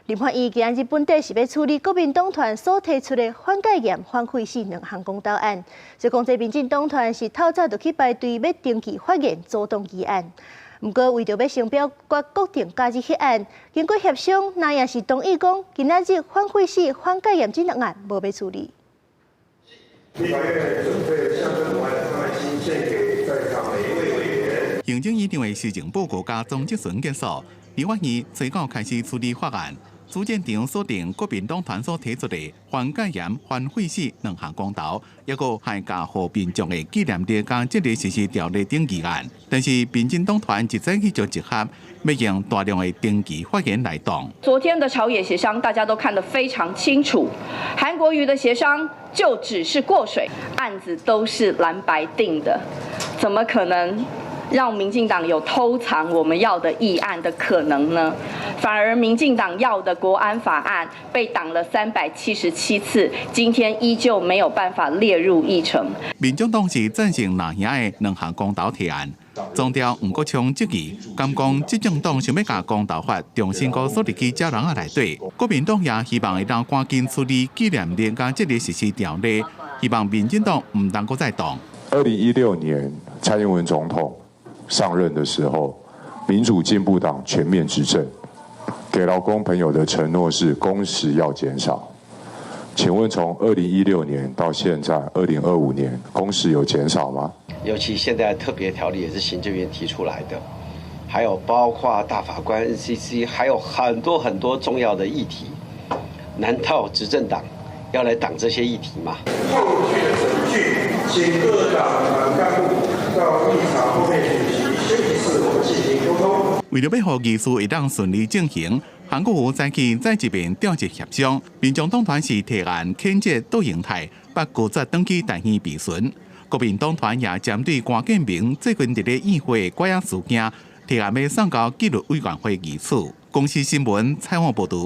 林焕义今日本地是要处理国民党团所提出的反戒严、反废死两项公道案，所以讲这民进党团是透早就去排队要登记发言，主动议案。不过为着要商标决定加入迄案，经过协商，那也是同意讲今仔日反废死、反戒严这两案无要处理。立法院准备象征完爱心献给在场每一位委员。行政院长的施政报告甲总结顺结束，立法院最早开始处理法案。主建场锁定国民党团所提出的反戒严、反废死两项公投，也个还加和民众的纪念日甲节日实施条例等议案。但是民进党团一再去就集合，要用大量的登记发言来动。昨天的朝野协商，大家都看得非常清楚，韩国瑜的协商就只是过水，案子都是蓝白定的，怎么可能让民进党有偷藏我们要的议案的可能呢？反而民进党要的国安法案被挡了377次，今天依旧没有办法列入议程。民众党是赞成那兄的两项公投提案，总调吴国昌质疑，敢讲执政党想要把公投法重新锁入去这人啊内底，国民党也希望会当赶紧处理纪念日甲节日实施条例，希望民进党唔能够再动。2016年蔡英文总统上任的时候，民主进步党全面执政，给劳工朋友的承诺是工时要减少。请问从2016年到现在2025年，工时有减少吗？尤其现在特别条例也是行政院提出来的，还有包括大法官 NCC， 还有很多重要的议题，难道执政党要来挡这些议题吗？后续的程序，请各党团干部到议场后面主席休息室，我们进行沟通。为了要让议事会当顺利进行，韩国瑜再去再一遍调集协商，民众党团是提案谴责杜英泰把旧责登记大义避顺。国民党团也针对关建明最近伫咧议会拐仔事件，提案要送到纪律委员会议处。公司新闻采访报道。